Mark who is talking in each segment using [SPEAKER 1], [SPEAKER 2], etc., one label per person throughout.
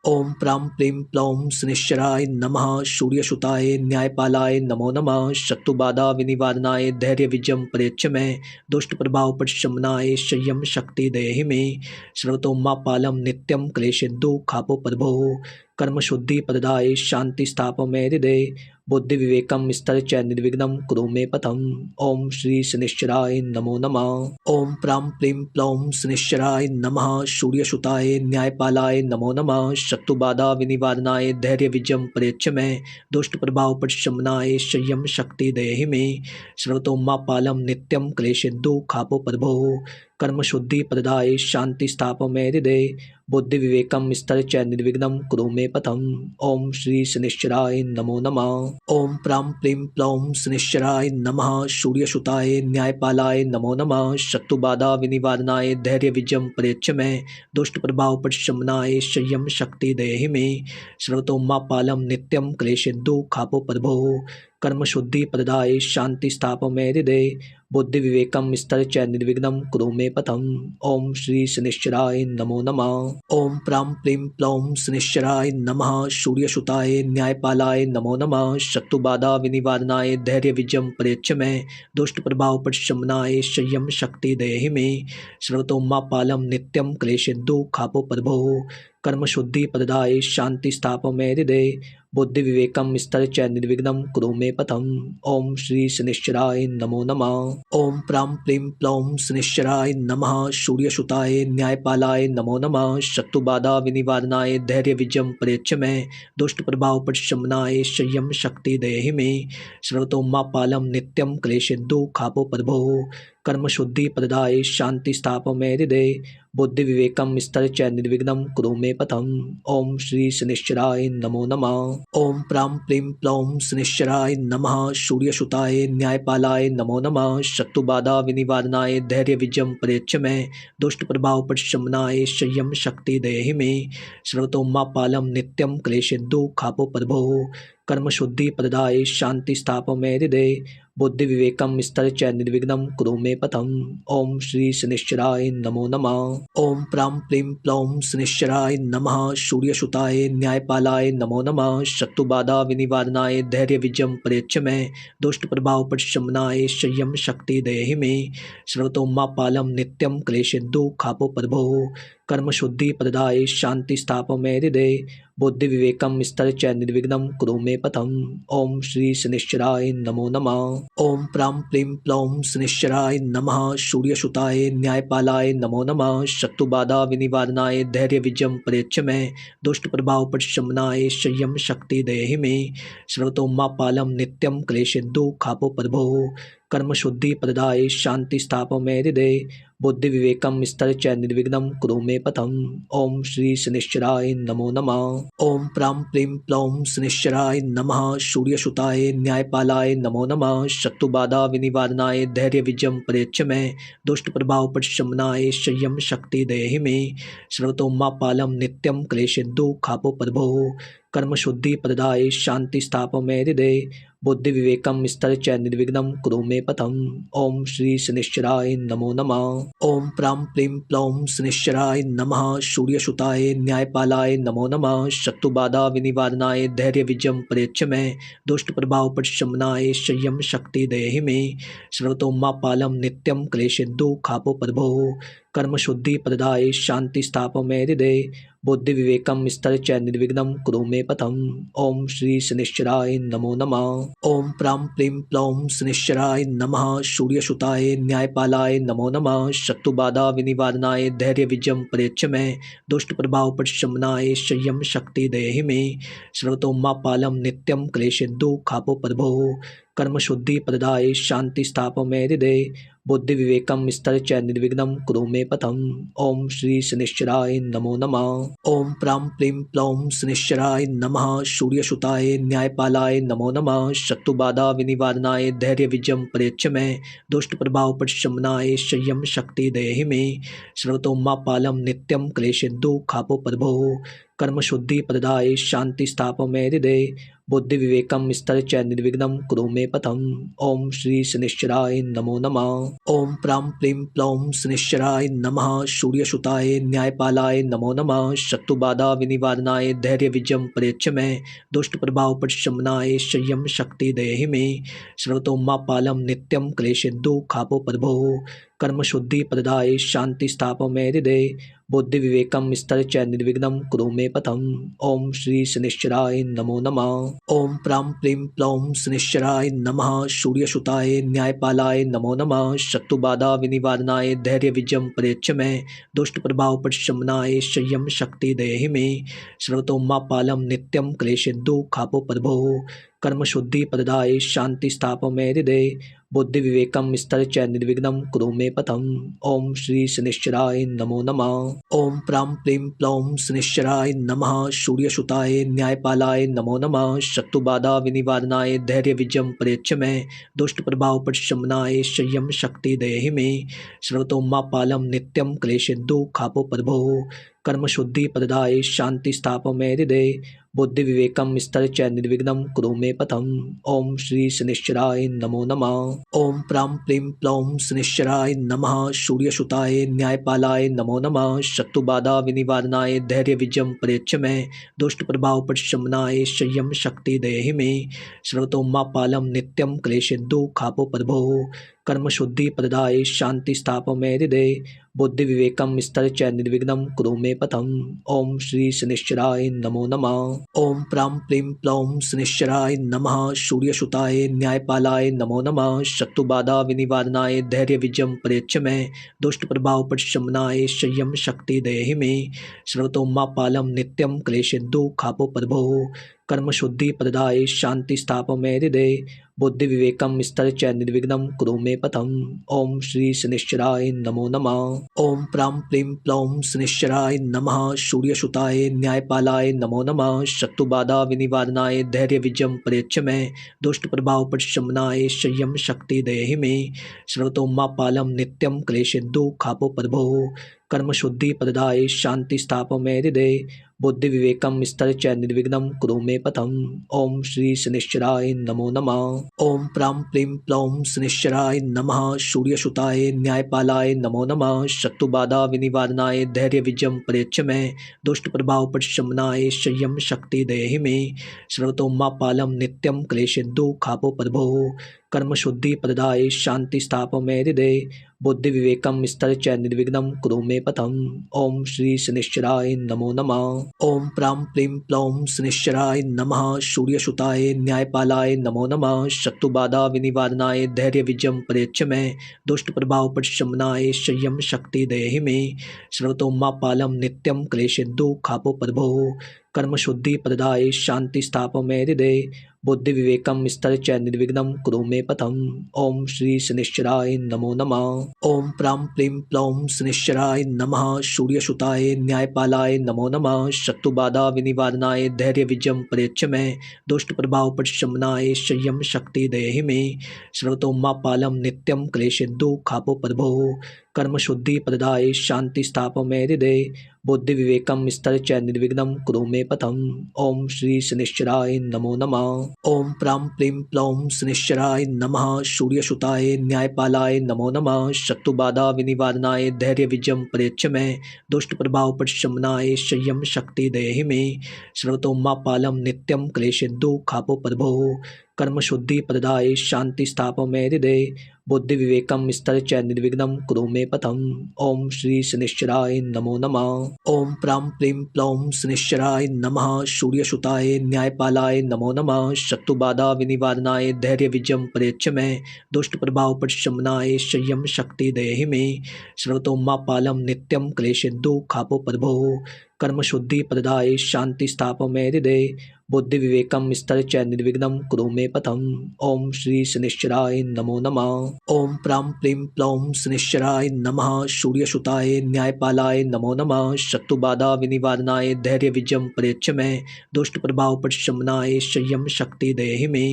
[SPEAKER 1] ओम प्रां प्रीं प्लौं शनिश्चराय नमः। सूर्यसुताय न्यायपालाय नमो नमः। शत्रुबाधा विनिवारणाय धैर्य विजयम प्रयच्छ मे। दुष्ट प्रभाव परिशमनाय संयम शक्ति देहि मे। सर्वतोमा पालम नित्यम क्लेशेन्दु खापो प्रभो। कर्म शुद्धि प्रदाय शांति स्थाप मे हृदय। बुद्धि विवेकम स्तर च निर्विघ्नं कुरु मे पथम। ओम श्री शनिश्चराय नमो नमः। ओम प्रां प्रीं प्लौं शनिश्चराय नमः। सूर्यसुताय न्यायपालाय नमो नमः। शत्रुबाधा विनिवारणाय धैर्य विजयम प्रयच्छ मे। दुष्ट प्रभाव परिशमनाय संयम शक्ति देहि मे। सर्वतोमा पालम नित्यम क्लेशेन्दु खापो प्रभो। कर्म शुद्धि प्रदाय शांति स्थाप मे हृदय। बुद्धि विवेकम स्तर च निर्विघ्नं कुरु मे पथम। ओम श्री शनिश्चराय नमो नमः। ओम प्रां प्रीं प्लौं शनिश्चराय नमः। सूर्यसुताय न्यायपालाय नमो नमः। शत्रुबाधा विनिवारणाय धैर्य विजयम प्रयच्छ मे। दुष्ट प्रभाव परिशमनाय संयम शक्ति देहि मे। सर्वतोमा पालम नित्यम क्लेशेन्दु खापो प्रभो। कर्म शुद्धि प्रदाय शांति स्थाप मे हृदय। बुद्धि विवेकम स्तर च निर्विघ्नं कुरु मे पथम। ओम श्री शनिश्चराय नमो नमः। ओम प्रां प्रीं प्लौं शनिश्चराय नमः। सूर्यसुताय न्यायपालाय नमो नमः। शत्रुबाधा विनिवारणाय धैर्य विजयम प्रयच्छ मे। दुष्ट प्रभाव परिशमनाय संयम शक्ति देहि मे। सर्वतोमा पालम नित्यम क्लेशेन्दु खापो प्रभो। कर्म शुद्धि प्रदाय शांति स्थाप मे हृदय। बुद्धि विवेकम स्तर च निर्विघ्नं कुरु मे पथम। ओम श्री शनिश्चराय नमो नमः। ओम प्रां प्रीं प्लौं शनिश्चराय नमः। सूर्यसुताय न्यायपालाय नमो नमः। शत्रुबाधा विनिवारणाय धैर्य विजयम प्रयच्छ मे। दुष्ट प्रभाव परिशमनाय संयम शक्ति देहि मे। सर्वतोमा पालम नित्यम क्लेशेन्दु खापो प्रभो। कर्म शुद्धि प्रदाय शांति स्थाप मे हृदय। बुद्धि विवेकम स्तर च निर्विघ्नं कुरु मे पथम। ओम श्री शनिश्चराय नमो नमः। ओम प्रां प्रीं प्लौं शनिश्चराय नमः। सूर्यसुताय न्यायपालाय नमो नमः। शत्रुबाधा विनिवारणाय धैर्य विजयम प्रयच्छ मे। दुष्ट प्रभाव परिशमनाय संयम शक्ति देहि मे। सर्वतोमा पालम नित्यम क्लेशेन्दु खापो प्रभो। कर्म शुद्धि प्रदाय शांति स्थाप मे हृदय। बुद्धि विवेकम स्तर च निर्विघ्नं कुरु मे पथम। ओम श्री शनिश्चराय नमो नमः। ओम प्रां प्रीं प्लौं शनिश्चराय नमः। सूर्यसुताय न्यायपालाय नमो नमः। शत्रुबाधा विनिवारणाय धैर्य विजयम प्रयच्छ मे। दुष्ट प्रभाव परिशमनाय संयम शक्ति देहि मे। सर्वतोमा पालम नित्यम क्लेशेन्दु खापो प्रभो। कर्म शुद्धि प्रदाय शांति स्थाप मे हृदय। बुद्धि विवेकम स्तर च निर्विघ्नं कुरु मे पथम। ओम श्री शनिश्चराय नमो नमः। ओम प्रां प्रीं प्लौं शनिश्चराय नमः। सूर्यसुताय न्यायपालाय नमो नमः। शत्रुबाधा विनिवारणाय धैर्य विजयम प्रयच्छ मे। दुष्ट प्रभाव परिशमनाय संयम शक्ति देहि मे। सर्वतोमा पालम नित्यम क्लेशेन्दु खापो प्रभो। कर्म शुद्धि प्रदाय शांति स्थाप मे हृदय। बुद्धि विवेकम स्तर च निर्विघ्नं कुरु मे पथम। ओम श्री शनिश्चराय नमो नमः। ओम प्रां प्रीं प्लौं शनिश्चराय नमः। सूर्यसुताय न्यायपालाय नमो नमः। शत्रुबाधा विनिवारणाय धैर्य विजयम प्रयच्छ मे। दुष्ट प्रभाव परिशमनाय संयम शक्ति देहि मे। सर्वतोमा पालम नित्यम क्लेशेन्दु खापो प्रभो। कर्म शुद्धि प्रदाय शांति स्थाप मे हृदय। बुद्धि विवेकम स्तर च निर्विघ्नं कुरु मे पथम। ओम श्री शनिश्चराय नमो नमः। ओम प्रां प्रीं प्लौं शनिश्चराय नमः। सूर्यसुताय न्यायपालाय नमो नमः। शत्रुबाधा विनिवारणाय धैर्य विजयम प्रयच्छ मे। दुष्ट प्रभाव परिशमनाय संयम शक्ति देहि मे। सर्वतोमा पालम नित्यम क्लेशेन्दु खापो प्रभो। कर्म शुद्धि प्रदाय शांति स्थाप मे हृदय। बुद्धि विवेकम स्तर च निर्विघ्नं कुरु मे पथम। ओम श्री शनिश्चराय नमो नमः। ओम प्रां प्रीं प्लौं शनिश्चराय नमः। सूर्यसुताय न्यायपालाय नमो नमः। शत्रुबाधा विनिवारणाय धैर्य विजयम प्रयच्छ मे। दुष्ट प्रभाव परिशमनाय संयम शक्ति देहि मे। सर्वतोमा पालम नित्यम क्लेशेन्दु खापो प्रभो। कर्म शुद्धि प्रदाय शांति स्थाप मे हृदय। बुद्धि विवेकम स्तर च निर्विघ्नं कुरु मे पथम। ओम श्री शनिश्चराय नमो नमः। ओम प्रां प्रीं प्लौं शनिश्चराय नमः। सूर्यसुताय न्यायपालाय नमो नमः। शत्रुबाधा विनिवारणाय धैर्य विजयम प्रयच्छ मे। दुष्ट प्रभाव परिशमनाय संयम शक्ति देहि मे। सर्वतोमा पालम नित्यम क्लेशेन्दु खापो प्रभो। कर्मशुद्धि प्रदाय शांति स्थापय मे हृदये बुद्धि विवेकम स्तर च निर्विघ्नं कुरु मे पथम। ओम श्री शनिश्चराय नमो नमः। ओम प्रां प्रीं प्लौं शनिश्चराय नमः। सूर्यसुताय न्यायपालाय नमो नमः। शत्रुबाधा विनिवारणाय धैर्य विजयम प्रयच्छ मे दुष्ट प्रभाव उपशमनाय संयम शक्ति देहि मे सर्वतोमापालम नित्यम क्लेशेन्दु खापो प्रभो कर्म शुद्धि प्रदाय शांति स्थापय मे हृदये बुद्धि विवेकम स्तर च निर्विघ्नं कुरु मे पथम। ओम श्री शनिश्चराय नमो नमः। ओम प्रां प्रीं प्लौं शनिश्चराय नमः। सूर्यसुताय न्यायपालाय नमो नमः। शत्रुबाधा विनिवारणाय धैर्य विजयम प्रयच्छ मे दुष्ट प्रभाव उपशमनाय संयम शक्ति देहि मे सर्वतोमापालम नित्यम क्लेशेन्दु खापो प्रभो कर्म शुद्धि प्रदाय शांति स्थापय मे हृदये बुद्धि विवेकम स्तर च निर्विघ्नं कुरु मे पथम। ओम श्री शनिश्चराय नमो नमः। ओम प्रां प्रीं प्लौं शनिश्चराय नमः। सूर्यसुताय न्यायपालाय नमो नमः। शत्रुबाधा विनिवारणाय धैर्य विजयम प्रयच्छ मे दुष्ट प्रभाव उपशमनाय संयम शक्ति देहि मे सर्वतोमापालम नित्यम क्लेशेन्दु खापो प्रभो कर्म शुद्धि प्रदाय शांति स्थापय मे हृदये बुद्धि विवेकम स्तर च निर्विघ्नं कुरु मे पथम। ओम श्री शनिश्चराय नमो नमः। ओम प्रां प्रीं प्लौं शनिश्चराय नमः। सूर्यसुताय न्यायपालाय नमो नमः। शत्रुबाधा विनिवारणाय धैर्य विजयम प्रयच्छ मे दुष्ट प्रभाव उपशमनाय संयम शक्ति देहि मे सर्वतोमापालम नित्यम क्लेशेन्दु खापो प्रभो कर्म शुद्धि प्रदाय शांति स्थापय मे हृदये बुद्धि विवेकम स्तर च निर्विघ्नं कुरु मे पथम। ओम श्री शनिश्चराय नमो नमः। ओम प्रां प्रीं प्लौं शनिश्चराय नमः। सूर्यसुताय न्यायपालाय नमो नमः। शत्रुबाधा विनिवारणाय धैर्य विजयम प्रयच्छ मे दुष्ट प्रभाव उपशमनाय संयम शक्ति देहि मे सर्वतोमापालम नित्यम क्लेशेन्दु खापो प्रभो कर्म शुद्धि प्रदाय शांति स्थापय मे हृदये बुद्धि विवेकम स्तर च निर्विघ्नं कुरु मे पथम। ओम श्री शनिश्चराय नमो नमः। ओम प्रां प्रीं प्लौं शनिश्चराय नमः। सूर्यसुताय न्यायपालाय नमो नमः। शत्रुबाधा विनिवारणाय धैर्य विजयम प्रयच्छ मे दुष्ट प्रभाव उपशमनाय संयम शक्ति देहि मे सर्वतोमापालम नित्यम क्लेशेन्दु खापो प्रभो कर्म शुद्धि प्रदाय शांति स्थापय मे हृदये बुद्धि विवेकम स्तर च निर्विघ्नं कुरु मे पथम। ओम श्री शनिश्चराय नमो नमः। ओम प्रां प्रीं प्लौं शनिश्चराय नमः। सूर्यसुताय न्यायपालाय नमो नमः। शत्रुबाधा विनिवारणाय धैर्य विजयम प्रयच्छ मे दुष्ट प्रभाव उपशमनाय संयम शक्ति देहि मे सर्वतोमापालम नित्यम क्लेशेन्दु खापो प्रभो कर्म शुद्धि प्रदाय शांति स्थापय मे हृदये बुद्धि विवेकम स्तर च निर्विघ्नं कुरु मे पथम। ओम श्री शनिश्चराय नमो नमः। ओम प्रां प्रीं प्लौं शनिश्चराय नमः। सूर्यसुताय न्यायपालाय नमो नमः। शत्रुबाधा विनिवारणाय धैर्य विजयम प्रयच्छ मे दुष्ट प्रभाव उपशमनाय संयम शक्ति देहि मे सर्वतोमापालम नित्यम क्लेशेन्दु खापो प्रभो कर्म शुद्धि प्रदाय शांति स्थापय मे हृदये बुद्धि विवेकम स्तर च निर्विघ्नं कुरु मे पथम। ओम श्री शनिश्चराय नमो नमः। ओम प्रां प्रीं प्लौं शनिश्चराय नमः। सूर्यसुताय न्यायपालाय नमो नमः। शत्रुबाधा विनिवारणाय धैर्य विजयम प्रयच्छ मे दुष्ट प्रभाव उपशमनाय संयम शक्ति देहि मे सर्वतोमापालम नित्यम क्लेशेन्दु खापो प्रभो कर्म शुद्धि प्रदाय शांति स्थापय मे हृदये बुद्धि विवेकम स्तर च निर्विघ्नं कुरु मे पथम। ओम श्री शनिश्चराय नमो नमः। ओम प्रां प्रीं प्लौं शनिश्चराय नमः। सूर्यसुताय न्यायपालाय नमो नमः। शत्रुबाधा विनिवारणाय धैर्य विजयम प्रयच्छ मे दुष्ट प्रभाव उपशमनाय संयम शक्ति देहि मे सर्वतोमापालम नित्यम क्लेशेन्दु खापो प्रभो कर्म शुद्धि प्रदाय शांति स्थापय मे हृदये बुद्धि विवेकम स्तर च निर्विघ्नं कुरु मे पथम। ओम श्री शनिश्चराय नमो नमः। ओम प्रां प्रीं प्लौं शनिश्चराय नमः। सूर्यसुताय न्यायपालाय नमो नमः। शत्रुबाधा विनिवारणाय धैर्य विजयम प्रयच्छ मे दुष्ट प्रभाव उपशमनाय संयम शक्ति देहि मे सर्वतोमापालम नित्यम क्लेशेन्दु खापो प्रभो कर्म शुद्धि प्रदाय शांति स्थापय मे हृदये बुद्धि विवेकम स्तर च निर्विघ्नं कुरु मे पथम। ओम श्री शनिश्चराय नमो नमः। ओम प्रां प्रीं प्लौं शनिश्चराय नमः। सूर्यसुताय न्यायपालाय नमो नमः। शत्रुबाधा विनिवारणाय धैर्य विजयम प्रयच्छ मे। दुष्ट प्रभाव परिशमनाय संयम शक्ति देहि मे।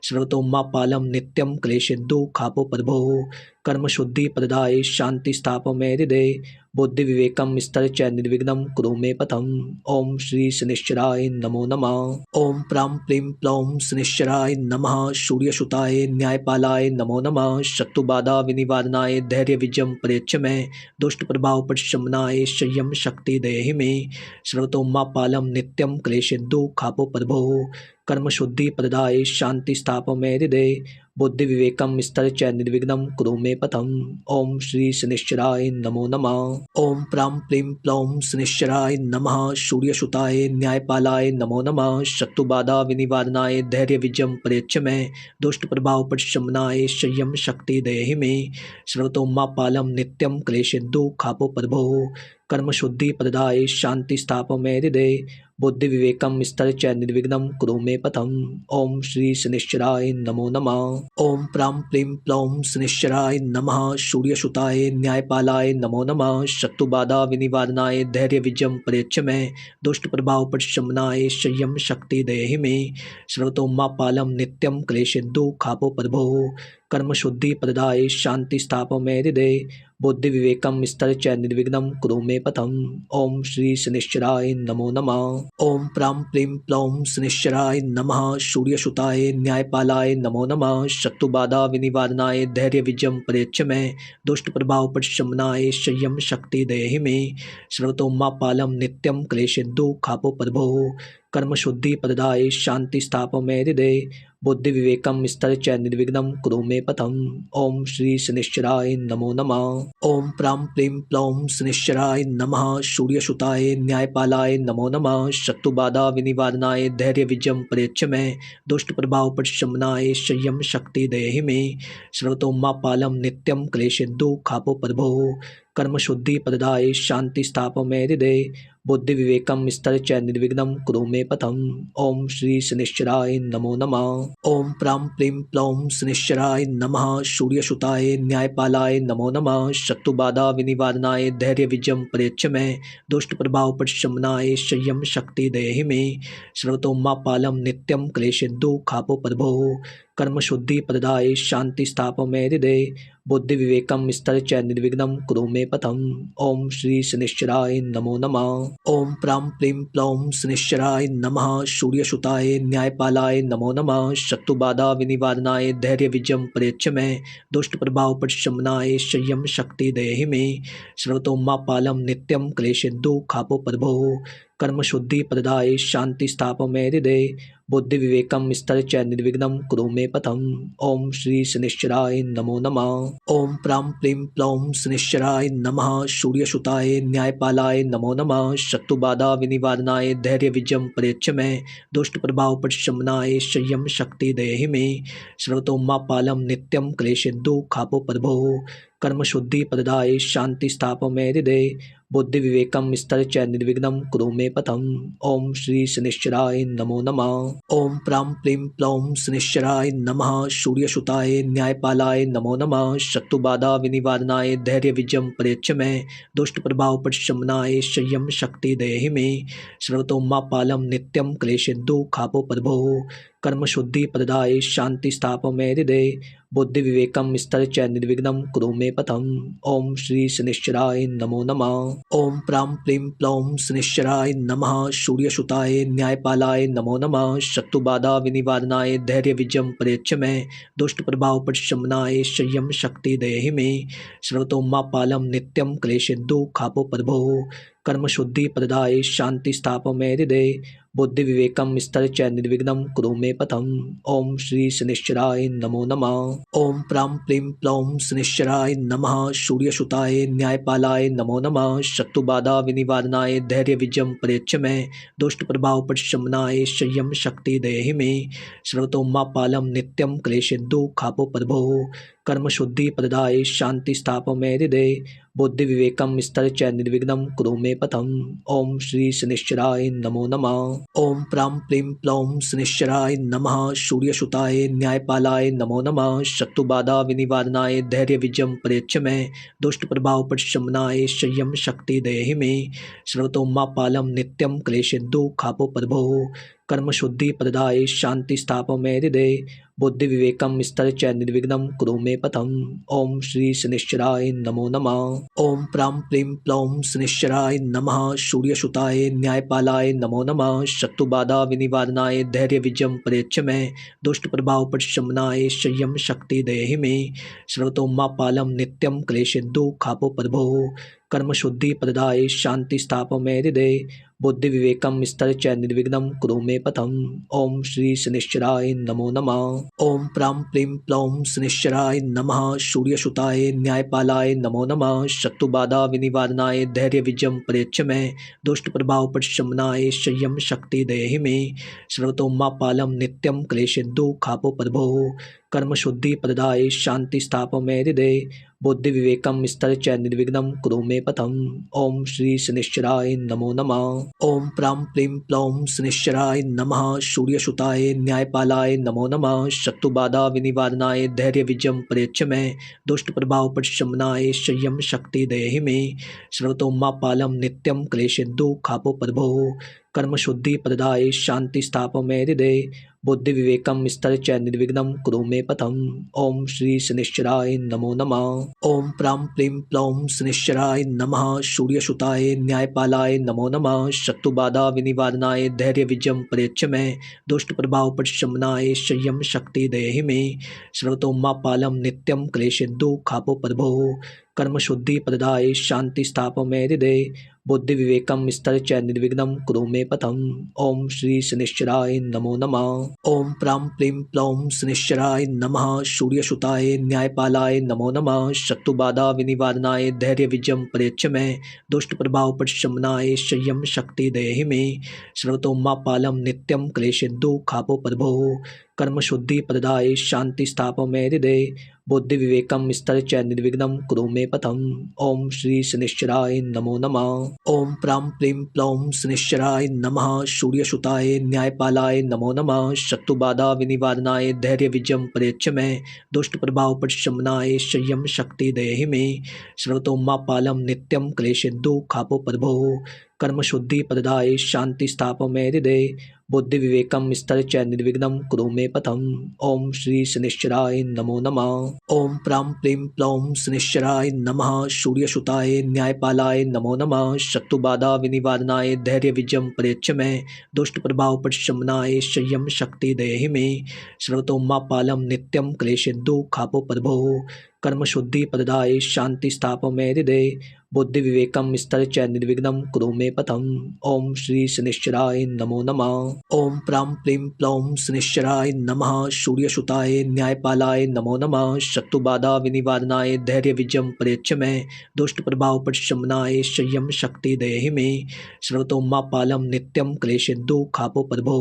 [SPEAKER 1] सर्वतोमा पालम नित्यम क्लेशेन्दु खापो प्रभो। कर्म शुद्धि प्रदाय शांति स्थाप मे हृदय। बुद्धि विवेकम स्तर च निर्विघ्नं कुरु मे पथम। ओम श्री शनिश्चराय नमो नमः। ओम प्रां प्रीं प्लौं शनिश्चराय नमः। सूर्यसुताय न्यायपालाय नमो नमः। शत्रुबाधा विनिवारणाय धैर्य विजयम प्रयच्छ मे। दुष्ट प्रभाव परिशमनाय संयम शक्ति देहि मे। सर्वतोमा पालम नित्यम क्लेशेन्दु खापो प्रभो। कर्म शुद्धि प्रदाय शांति स्थाप मे हृदय। बुद्धि विवेकम स्तर च निर्विघ्नं कुरु मे पथम। ओम श्री शनिश्चराय नमो नमः। ओम प्रां प्रीं प्लौं शनिश्चराय नमः। सूर्यसुताय न्यायपालाय नमो नमः। शत्रुबाधा विनिवारणाय धैर्य विजयम प्रयच्छ मे। दुष्ट प्रभाव परिशमनाय संयम शक्ति देहि मे। सर्वतोमा पालम नित्यम क्लेशेन्दु खापो प्रभो। कर्म शुद्धि प्रदाय शांति स्थाप मे हृदय। बुद्धि विवेकम स्तर च निर्विघ्नं कुरु मे पथम। ओम श्री शनिश्चराय नमो नमः। ओम प्रां प्रीं प्लौं शनिश्चराय नमः। सूर्यसुताय न्यायपालाय नमो नमः। शत्रुबाधा विनिवारणाय धैर्य विजयम प्रयच्छ मे। दुष्ट प्रभाव परिशमनाय संयम शक्ति देहि मे। सर्वतोमा पालम नित्यम क्लेशेन्दु खापो प्रभो। कर्म शुद्धि प्रदाय शांति स्थाप मे हृदय। बुद्धि विवेकम स्तर च निर्विघ्नं कुरु मे पथम। ओम श्री शनिश्चराय नमो नमः। ओम प्रां प्रीं प्लौं शनिश्चराय नमः। सूर्यसुताय न्यायपालाय नमो नमः। शत्रुबाधा विनिवारणाय धैर्य विजयम प्रयच्छ मे। दुष्ट प्रभाव परिशमनाय संयम शक्ति देहि मे। सर्वतोमा पालम नित्यम क्लेशेन्दु खापो प्रभो। कर्म शुद्धि प्रदाय शांति स्थाप मे हृदय। बुद्धि विवेकम स्तर च निर्विघ्नं कुरु मे पथम। ओम श्री शनिश्चराय नमो नमः। ओम प्रां प्रीं प्लौं शनिश्चराय नमः। सूर्यसुताय न्यायपालाय नमो नमः। शत्रुबाधा विनिवारणाय धैर्य विजयम प्रयच्छ मे। दुष्ट प्रभाव परिशमनाय संयम शक्ति देहि मे। सर्वतोमा पालम नित्यम क्लेशेन्दु खापो प्रभो। कर्म शुद्धि प्रदाय शांति स्थाप मे हृदय। बुद्धि विवेकम स्तर च निर्विघ्नं कुरु मे पथम। ओम श्री शनिश्चराय नमो नमः। ओम प्रां प्रीं प्लौं शनिश्चराय नमः। सूर्यसुताय न्यायपालाय नमो नमः। शत्रुबाधा विनिवारणाय धैर्य विजयम प्रयच्छ मे। दुष्ट प्रभाव परिशमनाय संयम शक्ति देहि मे। सर्वतोमा पालम नित्यम क्लेशेन्दु खापो प्रभो। कर्म शुद्धि प्रदाय शांति स्थाप मे हृदय। बुद्धि विवेकम स्तर च निर्विघ्नं कुरु मे पथम। ओम श्री शनिश्चराय नमो नमः। ओम प्रां प्रीं प्लौं शनिश्चराय नमः। सूर्यसुताय न्यायपालाय नमो नमः। शत्रुबाधा विनिवारणाय धैर्य विजयम प्रयच्छ मे। दुष्ट प्रभाव परिशमनाय संयम शक्ति देहि मे। सर्वतोमा पालम नित्यम क्लेशेन्दु खापो प्रभो। कर्म शुद्धि प्रदाय शांति स्थाप मे हृदय। बुद्धि विवेकम स्तर च निर्विघ्नं कुरु मे पथम। ओम श्री शनिश्चराय नमो नमः। ओम प्रां प्रीं प्लौं शनिश्चराय नमः। सूर्यसुताय न्यायपालाय नमो नमः। शत्रुबाधा विनिवारणाय धैर्य विजयम प्रयच्छ मे। दुष्ट प्रभाव परिशमनाय संयम शक्ति देहि मे। सर्वतोमा पालम नित्यम क्लेशेन्दु खापो प्रभो। कर्म शुद्धि प्रदाय शांति स्थाप मे हृदय। बुद्धि विवेकम स्तर च निर्विघ्नं कुरु मे पथम। ओम श्री शनिश्चराय नमो नमः। ओम प्रां प्रीं प्लौं शनिश्चराय नमः। सूर्यसुताय न्यायपालाय नमो नमः। शत्रुबाधा विनिवारणाय धैर्य विजयम प्रयच्छ मे। दुष्ट प्रभाव परिशमनाय संयम शक्ति देहि मे। सर्वतोमा पालम नित्यम क्लेशेन्दु खापो प्रभो। कर्म शुद्धि प्रदाय शांति स्थाप मे हृदय। बुद्धि विवेकम स्तर च निर्विघ्नं कुरु मे पथम। ओम श्री शनिश्चराय नमो नमः। ओम प्रां प्रीं प्लौं शनिश्चराय नमः। सूर्यसुताय न्यायपालाय नमो नमः। शत्रुबाधा विनिवारणाय धैर्य विजयम प्रयच्छ मे। दुष्ट प्रभाव परिशमनाय संयम शक्ति देहि मे। सर्वतोमा पालम नित्यम क्लेशेन्दु खापो प्रभो। कर्म शुद्धि प्रदाय शांति स्थाप मे हृदय। बुद्धि विवेकम स्तर च निर्विघ्नं कुरु मे पथम। ओम श्री शनिश्चराय नमो नमः। ओम प्रां प्रीं प्लौं शनिश्चराय नमः। सूर्यसुताय न्यायपालाय नमो नमः। शत्रुबाधा विनिवारणाय धैर्य विजयम प्रयच्छ मे। दुष्ट प्रभाव परिशमनाय संयम शक्ति देहि मे। सर्वतोमा पालम नित्यम क्लेशेन्दु खापो प्रभो। कर्म शुद्धि प्रदाय शांति स्थापमे हृदये बुद्धि विवेकम स्तर च निर्विघ्नं कुरु मे पथम। ओम श्री शनिश्चराय नमो नमः। ओम प्रां प्रीं प्लौं शनिश्चराय नमः। सूर्यसुताय न्यायपालाय नमो नमः। शत्रुबाधा विनिवारणाय धैर्य विजयम प्रयच्छ मे दुष्ट प्रभाव परिशमनाय संयम शक्ति देहि मे सर्वतोमापालम नित्यम क्लेशेन्दु खापो प्रभो कर्म शुद्धि प्रदाय शांति स्थापमे हृदये बुद्धि विवेकम स्तर च निर्विघ्नं कुरु मे पथम। ओम श्री शनिश्चराय नमो नमः। ओम प्रां प्रीं प्लौं शनिश्चराय नमः। सूर्यसुताय न्यायपालाय नमो नमः। शत्रुबाधा विनिवारणाय धैर्य विजयम प्रयच्छ मे दुष्ट प्रभाव परिशमनाय संयम शक्ति देहि मे सर्वतोमापालम नित्यम क्लेशेन्दु खापो प्रभो कर्म शुद्धि प्रदाय शांति स्थापमे हृदये बुद्धि विवेकम स्तर च निर्विघ्नं कुरु मे पथम। ओम श्री शनिश्चराय नमो नमः। ओम प्रां प्रीं प्लौं शनिश्चराय नमः। सूर्यसुताय न्यायपालाय नमो नमः। शत्रुबाधा विनिवारणाय धैर्य विजयम प्रयच्छ मे दुष्ट प्रभाव परिशमनाय संयम शक्ति देहि मे सर्वतोमापालम नित्यम क्लेशेन्दु खापो प्रभो कर्म शुद्धि प्रदाय शांति स्थापमे हृदये बुद्धि विवेकम स्तर च निर्विघ्नं कुरु मे पथम। ओम श्री शनिश्चराय नमो नमः। ओम प्रां प्रीं प्लौं शनिश्चराय नमः। सूर्यसुताय न्यायपालाय नमो नमः। शत्रुबाधा विनिवारणाय धैर्य विजयम प्रयच्छ मे दुष्ट प्रभाव परिशमनाय संयम शक्ति देहि मे सर्वतोमापालम नित्यम क्लेशेन्दु खापो प्रभो कर्म शुद्धि प्रदाय शांति स्थापमे हृदये बुद्धि विवेकम स्तर च निर्विघ्नं कुरु मे पथम। ओम श्री शनिश्चराय नमो नमः। ओम प्रां प्रीं प्लौं शनिश्चराय नमः। सूर्यसुताय न्यायपालाय नमो नमः। शत्रुबाधा विनिवारणाय धैर्य विजयम प्रयच्छ मे दुष्ट प्रभाव परिशमनाय संयम शक्ति देहि मे सर्वतोमापालम नित्यम क्लेशेन्दु खापो प्रभो कर्म शुद्धि प्रदाय शांति स्थापमे हृदये बुद्धि विवेकम स्तर च निर्विघ्नं कुरु मे पथम। ओम श्री शनिश्चराय नमो नमः। ओम प्रां प्रीं प्लौं शनिश्चराय नमः। सूर्यसुताय न्यायपालाय नमो नमः। शत्रुबाधा विनिवारणाय धैर्य विजयम प्रयच्छ मे दुष्ट प्रभाव परिशमनाय संयम शक्ति देहि मे सर्वतोमापालम नित्यम क्लेशेन्दु खापो प्रभो कर्म शुद्धि प्रदाय शांति स्थापमे हृदये बुद्धि विवेकम स्तर च निर्विघ्नं कुरु मे पथम। ओम श्री शनिश्चराय नमो नमः। ओम प्रां प्रीं प्लौं शनिश्चराय नमः। सूर्यसुताय न्यायपालाय नमो नमः। शत्रुबाधा विनिवारणाय धैर्य विजयम प्रयच्छ मे दुष्ट प्रभाव परिशमनाय संयम शक्ति देहि मे सर्वतोमापालम नित्यम क्लेशेन्दु खापो प्रभो कर्म शुद्धि प्रदाय शांति स्थापमे हृदये बुद्धि विवेकम स्तर च निर्विघ्नं कुरु मे पथम। ओम श्री शनिश्चराय नमो नमः। ओम प्रां प्रीं प्लौं शनिश्चराय नमः। सूर्यसुताय न्यायपालाय नमो नमः। शत्रुबाधा विनिवारणाय धैर्य विजयम प्रयच्छ मे दुष्ट प्रभाव परिशमनाय संयम शक्ति देहि मे सर्वतोमापालम नित्यम क्लेशेन्दु खापो प्रभो कर्म शुद्धि प्रदाय शांति स्थापमे हृदये बुद्धि विवेकम स्तर च निर्विघ्नं कुरु मे पथम। ओम श्री शनिश्चराय नमो नमः। ओम प्रां प्रीं प्लौं शनिश्चराय नमः। सूर्यसुताय न्यायपालाय नमो नमः। शत्रुबाधा विनिवारणाय धैर्य विजयम प्रयच्छ मे दुष्ट प्रभाव परिशमनाय संयम शक्ति देहि मे सर्वतोमापालम नित्यम क्लेशेन्दु खापो प्रभो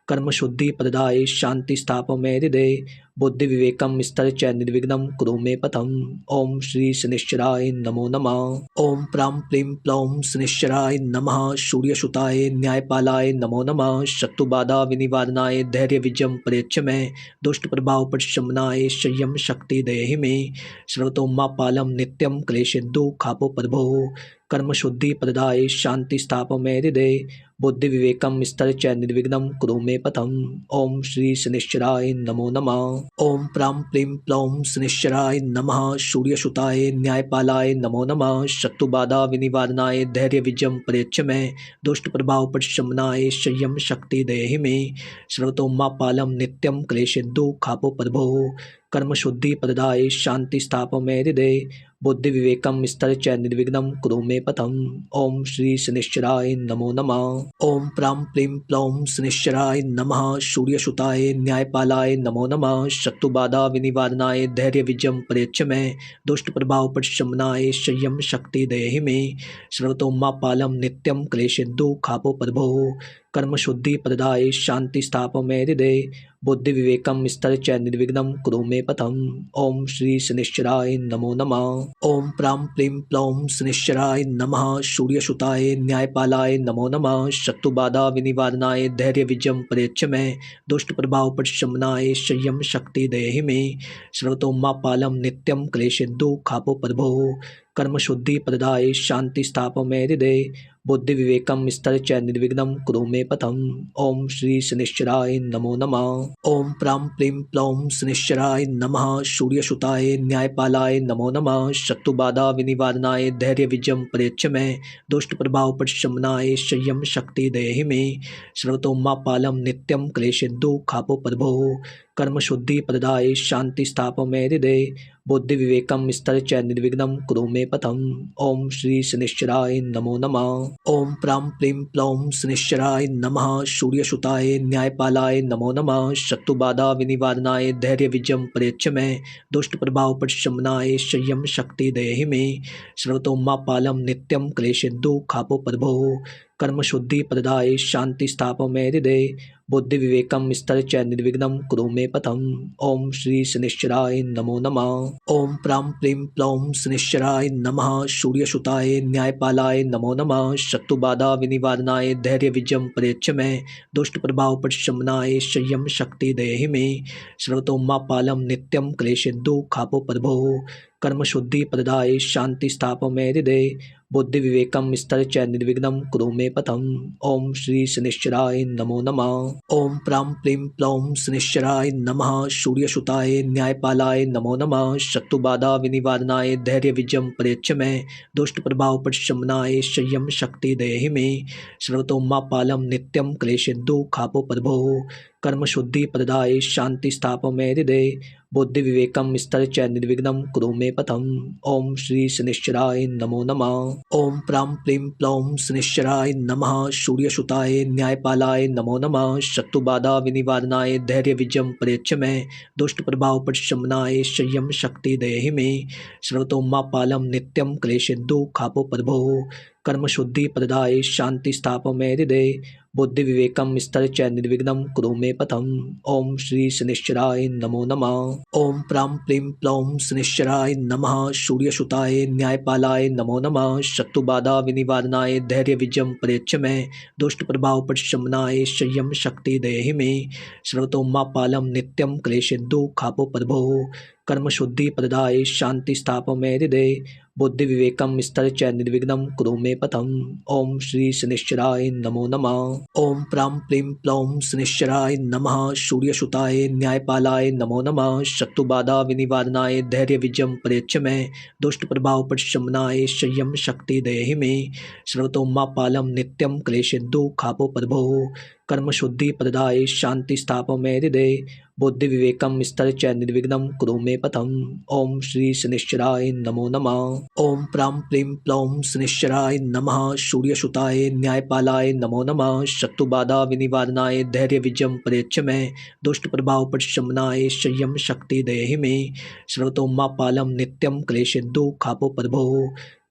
[SPEAKER 1] कर्म शुद्धि प्रदाय शांति स्थापमे हृदये बुद्धि विवेकम स्तर च निर्विघ्नं कुरु मे पथम। ओम श्री शनिश्चराय नमो नमः। ओम प्रां प्रीं प्लौं शनिश्चराय नमः। सूर्यसुताय न्यायपालाय नमो नमः। शत्रुबाधा विनिवारणाय धैर्य विजयम प्रयच्छ मे दुष्ट प्रभाव परिशमनाय संयम शक्ति देहि मे सर्वतोमापालम नित्यम क्लेशेन्दु खापो प्रभो कर्म शुद्धि प्रदाय शांति स्थापमे हृदये बुद्धि विवेकम स्तर च निर्विघ्नं कुरु मे पथम। ओम श्री शनिश्चराय नमो नमः। ओम प्रां प्रीं प्लौं शनिश्चराय नमः। सूर्यसुताय न्यायपालाय नमो नमः। शत्रुबाधा विनिवारणाय धैर्य विजयम प्रयच्छ मे दुष्ट प्रभाव परिशमनाय संयम शक्ति देहि मे सर्वतोमापालम नित्यम क्लेशेन्दु खापो प्रभो कर्म शुद्धि प्रदाय शांति स्थापमे हृदये बुद्धि विवेकम स्तर च निर्विघ्नं कुरु मे पथम। ओम श्री शनिश्चराय नमो नमः। ओम प्रां प्रीं प्लौं शनिश्चराय नमः। सूर्यसुताय न्यायपालाय नमो नमः। शत्रुबाधा विनिवारणाय धैर्य विजयम प्रयच्छ मे दुष्ट प्रभाव परिशमनाय संयम शक्ति देहि मे सर्वतोमापालम नित्यम क्लेशेन्दु खापो प्रभो कर्म शुद्धि प्रदाय शांति स्थापमे हृदये बुद्धि विवेकम स्तर च निर्विघ्नं कुरु मे पथम। ओम श्री शनिश्चराय नमो नमः। ओम प्रां प्रीं प्लौं शनिश्चराय नमः। सूर्यसुताय न्यायपालाय नमो नमः। शत्रुबाधा विनिवारणाय धैर्य विजयम प्रयच्छ मे। दुष्ट प्रभाव परिशमनाय संयम शक्ति देहि मे। सर्वतो मा पालम नित्यम क्लेशेन्दु खापो प्रभो। कर्म शुद्धि प्रदाय शांति स्थाप मे हृदय। बुद्धि विवेकम स्तर च निर्विघ्नं कुरु मे पथम। ओम श्री शनिश्चराय नमो नमः। ओम प्रां प्रीं प्लौं शनिश्चराय नमः। सूर्यसुताय न्यायपालाय नमो नमः। शत्रुबाधा विनिवारणाय धैर्य विजयम प्रयच्छ मे। दुष्ट प्रभाव परिशमनाय संयम शक्ति देहि मे। सर्वतो मा पालम नित्यम क्लेशेन्दु खापो प्रभो। कर्म शुद्धि प्रदाय शांति स्थाप मे हृदय। बुद्धि विवेकम स्तर च निर्विघ्नं कुरु मे पथम। ओम श्री शनिश्चराय नमो नमः। ओम प्रां प्रीं प्लौं शनिश्चराय नमः। सूर्यसुताय न्यायपालाय नमो नमः। शत्रुबाधा विनिवारणाय धैर्य विजयम प्रयच्छ मे। दुष्ट प्रभाव परिशमनाय संयम शक्ति देहि मे। सर्वतो मा पालम नित्यम क्लेशेन्दु खापो प्रभो। कर्म शुद्धि प्रदाय शांति स्थाप मे हृदय। बुद्धि विवेकम स्तर च निर्विघ्नं कुरु मे पथम। ओम श्री शनिश्चराय नमो नमः। ओम प्रां प्रीं प्लौं शनिश्चराय नमः। सूर्यसुताय न्यायपालाय नमो नमः। शत्रुबाधा विनिवारणाय धैर्य विजयम प्रयच्छ मे। दुष्ट प्रभाव परिशमनाय संयम शक्ति देहि मे। सर्वतो मा पालम नित्यम क्लेशेन्दु खापो प्रभो। कर्म शुद्धि प्रदाय शांति स्थाप मे हृदय। बुद्धि विवेकम स्तर च निर्विघ्नं कुरु मे पथम। ओम श्री शनिश्चराय नमो नमः। ओम प्रां प्रीं प्लौं शनिश्चराय नमः। सूर्यसुताय न्यायपालाय नमो नमः। शत्रुबाधा विनिवारणाय धैर्य विजयम प्रयच्छ मे। दुष्ट प्रभाव परिशमनाय संयम शक्ति देहि मे। सर्वतो मा पालम नित्यम क्लेशेन्दु खापो प्रभो। कर्म शुद्धि प्रदाय शांति स्थाप मे हृदय। बुद्धि विवेकम स्तर च निर्विघ्नं कुरु मे पथम। ओम श्री शनिश्चराय नमो नमः। ओम प्रां प्रीं प्लौं शनिश्चराय नमः। सूर्यसुताय न्यायपालाय नमो नमः। शत्रुबाधा विनिवारणाय धैर्य विजयम प्रयच्छ मे। दुष्ट प्रभाव परिशमनाय संयम शक्ति देहि मे। सर्वतो मा पालम नित्यम क्लेशेन्दु खापो प्रभो। कर्म शुद्धि प्रदाय शांति स्थाप मे हृदय। बुद्धि विवेकम स्तर च निर्विघ्नं कुरु मे पथम। ओम श्री शनिश्चराय नमो नमः। ओम प्रां प्रीं प्लौं शनिश्चराय नमः। सूर्यसुताय न्यायपालाय नमो नमः। शत्रुबाधा विनिवारणाय धैर्य विजयम प्रयच्छ मे। दुष्ट प्रभाव परिशमनाय संयम शक्ति देहि मे। सर्वतो मा पालम नित्यम क्लेशेन्दु खापो प्रभो। कर्म शुद्धि प्रदाय शांति स्थाप मे हृदय। बुद्धि विवेकम स्तर च निर्विघ्नं कुरु मे पथम। ओम श्री शनिश्चराय नमो नमः। ओम प्रां प्रीं प्लौं शनिश्चराय नमः। सूर्यसुताय न्यायपालाय नमो नमः। शत्रुबाधा विनिवारणाय धैर्य विजयम प्रयच्छ मे। दुष्ट प्रभाव परिशमनाय संयम शक्ति देहि मे। सर्वतो मा पालम नित्यम क्लेशेन्दु खापो प्रभो। कर्म शुद्धि प्रदाय शांति स्थाप मे हृदय। बुद्धि विवेकम स्तर च निर्विघ्नं कुरु मे पथम। ओम श्री शनिश्चराय नमो नमः। ओम प्रां प्रीं प्लौं शनिश्चराय नमः। सूर्यसुताय न्यायपालाय नमो नमः। शत्रुबाधा विनिवारणाय धैर्य विजयम प्रयच्छ मे। दुष्ट प्रभाव परिशमनाय संयम शक्ति देहि मे। सर्वतो मा पालम नित्यम क्लेशेन्दु खापो प्रभो।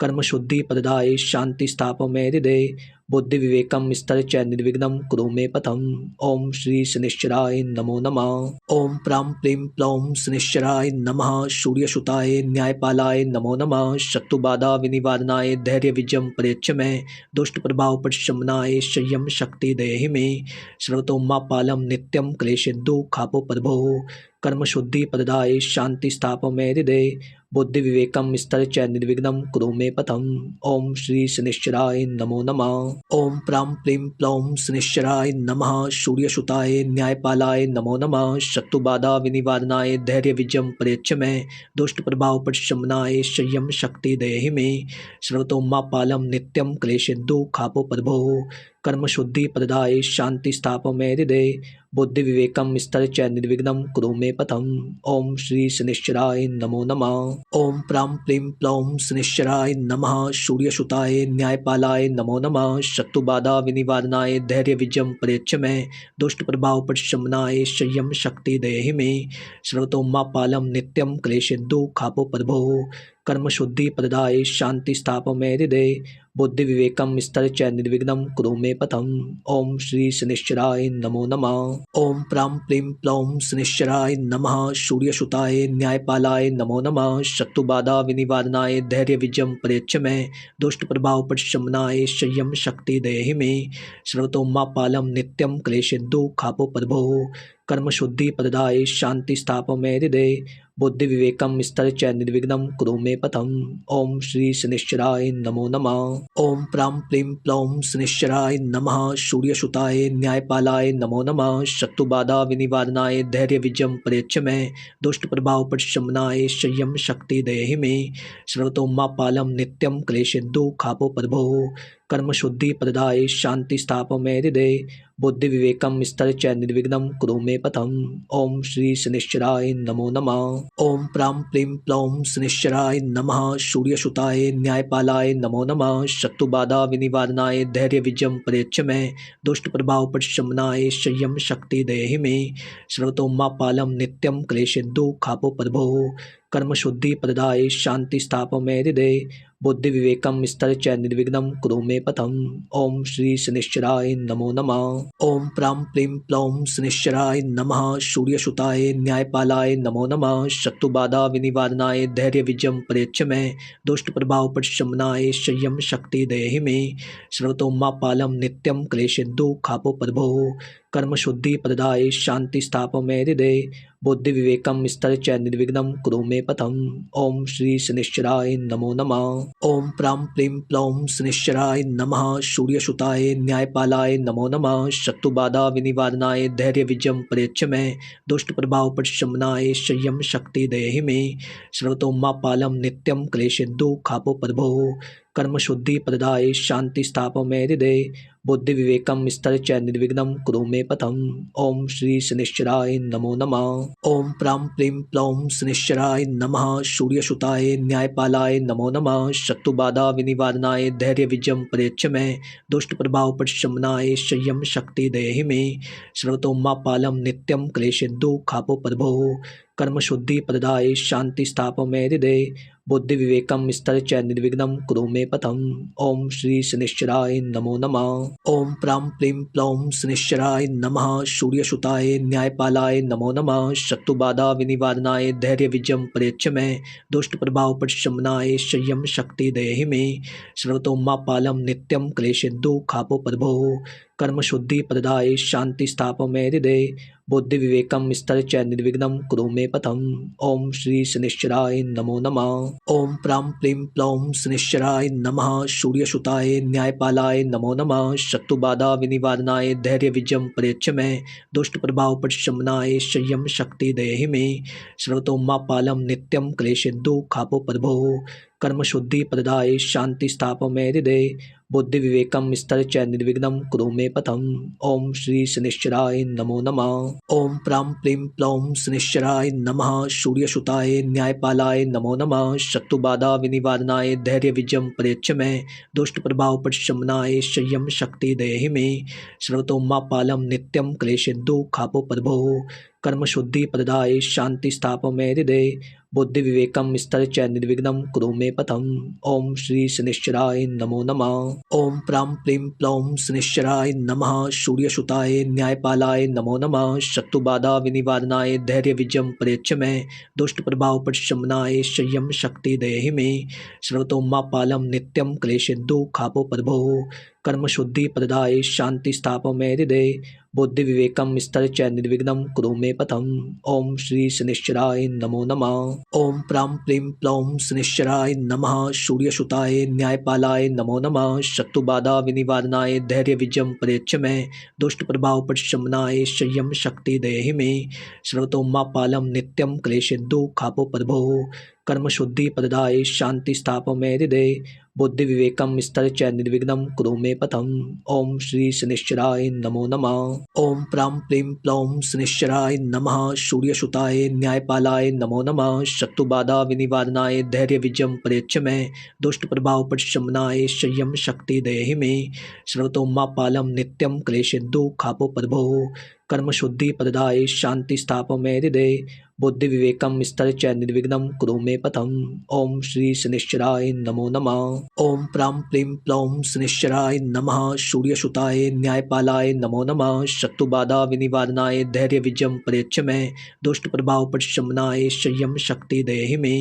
[SPEAKER 1] कर्म शुद्धि प्रदाय शांति स्थाप मे हृदय। बुद्धि विवेकम स्तर च निर्विघ्नं कुरु मे पथम। ओम श्री शनिश्चराय नमो नमः। ओम प्रां प्रीं प्लौं शनिश्चराय नमः। सूर्यसुताय न्यायपालाय नमो नमः। शत्रुबाधा विनिवारणाय धैर्य विजयम प्रयच्छ मे। दुष्ट प्रभाव परिशमनाय संयम शक्ति देहि मे। सर्वतो मा पालम नित्यम क्लेशेन्दु खापो प्रभो। कर्म शुद्धि प्रदाय शांति स्थाप मे हृदय। बुद्धि विवेकम स्तर च निर्विघ्नं कुरु मे पथम। ओम श्री शनिश्चराय नमो नमः। ओम प्रां प्रीं प्लौं शनिश्चराय नमः। सूर्यसुताय न्यायपालाय नमो नमः। शत्रुबाधा विनिवारणाय धैर्य विजयम प्रयच्छ मे। दुष्ट प्रभाव परिशमनाय संयम शक्ति देहि मे। सर्वतो मा पालम नित्यम क्लेशेन्दु खापो प्रभो। कर्म शुद्धि प्रदाय शांति स्थाप मे हृदय। बुद्धि विवेकम स्तर च निर्विघ्नं कुरु मे पथम। ओम श्री शनिश्चराय नमो नमः। ओम प्रां प्रीं प्लौं शनिश्चराय नमः। सूर्यसुताय न्यायपालाय नमो नमः। शत्रुबाधा विनिवारणाय धैर्य विजयम प्रयच्छ मे। दुष्ट प्रभाव परिशमनाय संयम शक्ति देहि मे। सर्वतो मा पालम नित्यम क्लेशेन्दु खापो प्रभो। कर्मशुद्धिप्रदाय शान्तिस्थापमे हृदये बुद्धिविवेकं विस्तरच निर्विघ्नं कुरु मे पथम्। ओम श्री शनिश्चराय नमो नमः। ओम प्रां प्रीं प्लौं शनिश्चराय नमः। सूर्यसुताय न्यायपालाय नमो नमः। शत्रुबाधा विनिवारणाय धैर्य विजयं प्रयच्छ मे। दुष्ट प्रभाव परिशमनाय संयम शक्ति देहि मे। सर्वतोमापालं नित्यं क्लेशेन्दु खापो प्रभो। कर्मशुद्धिप्रदाय शान्तिस्थापमे हृदये बुद्धिविवेकं विस्तरच निर्विघ्नं कुरु मे पथम्। ओम श्री शनिश्चराय नमो नमः। ओम प्रां प्रीं प्लौं शनिश्चराय नमः। सूर्यसुताय न्यायपालाय नमो नमः। शत्रुबाधा विनिवारणाय धैर्य विजयं प्रयच्छ मे। दुष्ट प्रभाव परिशमनाय संयम शक्ति देहि मे। सर्वतोमापालं नित्यं क्लेशेन्दु खापो प्रभो। कर्मशुद्धिप्रदाय शान्तिस्थापमे हृदये बुद्धिविवेकं विस्तरच निर्विघ्नं कुरु मे पथम्। ओम श्री शनिश्चराय नमो नमः। ओम प्रां प्रीं प्लौं शनिश्चराय नमः। सूर्यसुताय न्यायपालाय नमो नमः। शत्रुबाधा विनिवारणाय धैर्य विजयं प्रयच्छ मे। दुष्ट प्रभाव परिशमनाय संयम शक्ति देहि मे। सर्वतोमापालं नित्यं क्लेशेन्दु खापो प्रभो। कर्मशुद्धिप्रदाय शान्तिस्थापमे हृदये बुद्धिविवेकं विस्तरच निर्विघ्नं कुरु मे पथम्। ओम श्री शनिश्चराय नमो नमः। ओम प्रां प्रीं प्लौं शनिश्चराय नमः। सूर्यसुताय न्यायपालाय नमो नमः। शत्रुबाधा विनिवारणाय धैर्य विजयं प्रयच्छ मे। दुष्ट प्रभाव परिशमनाय संयम शक्ति देहि मे। सर्वतोमापालं नित्यं क्लेशेन्दु खापो प्रभो। कर्मशुद्धिप्रदाय शान्तिस्थापमे हृदये बुद्धिविवेकं विस्तरच निर्विघ्नं कुरु मे पथम्। ओम श्री शनिश्चराय नमो नमः। ओम प्रां प्रीं प्लौं शनिश्चराय नमः। सूर्यसुताय न्यायपालाय नमो नमः। शत्रुबाधा विनिवारणाय धैर्य विजयं प्रयच्छ मे। दुष्ट प्रभाव परिशमनाय संयम शक्ति देहि मे। सर्वतोमापालं नित्यं क्लेशेन्दु खापो प्रभो। कर्मशुद्धिप्रदाय शान्तिस्थापमे हृदये बुद्धिविवेकं विस्तरच निर्विघ्नं कुरु मे पथम्। ओम श्री शनिश्चराय नमो नमः। ओम प्रां प्रीं प्लौं शनिश्चराय नमः। सूर्यसुताय न्यायपालाय नमो नमः। शत्रुबाधा विनिवारणाय धैर्य विजयं प्रयच्छ मे। दुष्ट प्रभाव परिशमनाय संयम शक्ति देहि मे। सर्वतोमापालं नित्यं क्लेशेन्दु खापो प्रभो। कर्मशुद्धिप्रदाय शान्तिस्थापमे हृदये बुद्धिविवेकं विस्तरच निर्विघ्नं कुरु मे पथम्। ओम श्री शनिश्चराय नमो नमः। ओम प्रां प्रीं प्लौं शनिश्चराय नमः। सूर्यसुताय न्यायपालाय नमो नमः। शत्रुबाधा विनिवारणाय धैर्य विजयं प्रयच्छ मे। दुष्ट प्रभाव परिशमनाय संयम शक्ति देहि मे। सर्वतोमापालं नित्यं क्लेशेन्दु खापो प्रभो। कर्मशुद्धिप्रदाय शान्तिस्थापमे हृदये बुद्धिविवेकं विस्तरच निर्विघ्नं कुरु मे पथम्। ओम श्री शनिश्चराय नमो नमः। ओम प्रां प्रीं प्लौं शनिश्चराय नमः। सूर्यसुताय न्यायपालाय नमो नमः। शत्रुबाधा विनिवारणाय धैर्य विजयं प्रयच्छ मे। दुष्ट प्रभाव परिशमनाय संयम शक्ति देहि मे। सर्वतोमापालं नित्यं क्लेशेन्दु खापो प्रभो। कर्मशुद्धिप्रदाय शान्तिस्थापमे हृदये बुद्धिविवेकं विस्तरच निर्विघ्नं कुरु मे पथम्। ओम श्री शनिश्चराय नमो नमः। ओम प्रां प्रीं प्लौं शनिश्चराय नमः। सूर्यसुताय न्यायपालाय नमो नमः। शत्रुबाधा विनिवारणाय धैर्य विजयं प्रयच्छ मे। दुष्ट प्रभाव परिशमनाय संयम शक्ति देहि मे। सर्वतोमापालं नित्यं क्लेशेन्दु खापो प्रभो। कर्मशुद्धिप्रदाय शान्तिस्थापमे हृदये बुद्धिविवेकं विस्तरच निर्विघ्नं कुरु मे पथम्। ओम श्री शनिश्चराय नमो नमः। ओम प्रां प्रीं प्लौं शनिश्चराय नमः। सूर्यसुताय न्यायपालाय नमो नमः। शत्रुबाधा विनिवारणाय धैर्य विजयं प्रयच्छ मे। दुष्ट प्रभाव परिशमनाय संयम शक्ति देहि मे। सर्वतोमापालं नित्यं क्लेशेन्दु खापो प्रभो। कर्मशुद्धिप्रदाय शान्तिस्थापमे हृदये बुद्धिविवेकं विस्तरच निर्विघ्नं कुरु मे पथम्। ओम श्री शनिश्चराय नमो नमः। ओम प्रां प्रीं प्लौं शनिश्चराय नमः। सूर्यसुताय न्यायपालाय नमो नमः। शत्रुबाधा विनिवारणाय धैर्य विजयं प्रयच्छ मे। दुष्ट प्रभाव परिशमनाय संयम शक्ति देहि मे। सर्वतोमापालं नित्यं क्लेशेन्दु खापो प्रभो। कर्मशुद्धिप्रदाय शान्तिस्थापमे हृदये बुद्धिविवेकं विस्तरच निर्विघ्नं कुरु मे पथम्। ओम श्री शनिश्चराय नमो नमः। ओम प्रां प्रीं प्लौं शनिश्चराय नमः। सूर्यसुताय न्यायपालाय नमो नमः। शत्रुबाधा विनिवारणाय धैर्य विजयं प्रयच्छ मे। दुष्ट प्रभाव परिशमनाय संयम शक्ति देहि मे। सर्वतोमापालं नित्यं क्लेशेन्दु खापो प्रभो। कर्मशुद्धि प्रदाय शांति स्थापमे हृदय बुद्धि विवेकम स्तर च निर्विघ्नं कुरु मे पथम। ओम श्री शनिश्चराय नमो नमः। ओम प्रां प्रीं प्लौं शनिश्चराय नमः। सूर्यसुताय न्यायपालाय नमो नमः। शत्रुबाधा विनिवारणाय धैर्य विजयम प्रयच्छ मे दुष्ट प्रभाव परिशमनाय संयम शक्ति देहि मे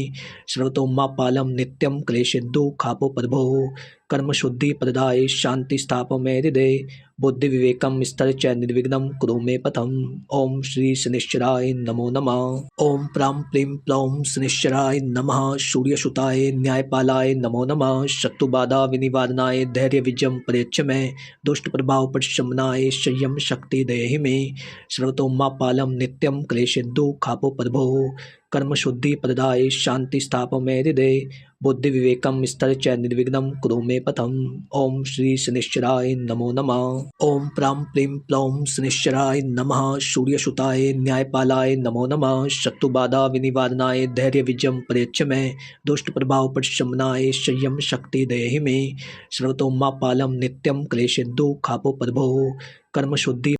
[SPEAKER 1] सर्वतोमापालम नित्यम क्लेशेन्दु खापो प्रभो कर्मशुद्धि प्रदाय शांति स्थापमे हृदय बुद्धि विवेकम स्तर च निर्विघ्नं कुरु मे पथम। ओम श्री शनिश्चराय नमो नमः। ओम प्रां प्रीं प्लौं शनिश्चराय नमः। सूर्यसुताय न्यायपालाय नमो नमः। शत्रुबाधा विनिवारणाय धैर्य विजयम प्रयच्छ मे दुष्ट प्रभाव परिशमनाय संयम शक्ति देहि मे सर्वतोमापालम नित्यम क्लेशेन्दु खापो प्रभो कर्मशुद्धि प्रदाय शांति स्थापमे हृदय बुद्धि विवेकम स्तर च निर्विघ्नं कुरु मे पथम। ओम श्री शनिश्चराय नमो नमः। ओम प्रां प्रीं प्लौं शनिश्चराय नमः। सूर्यसुताय न्यायपालाय नमो नमः। शत्रुबाधा विनिवारणाय धैर्य विजयम प्रयच्छ मे दुष्ट प्रभाव परिशमनाय संयम शक्ति देहि मे सर्वतोमापालम नित्यम क्लेशेन्दु खापो प्रभो कर्मशुद्धि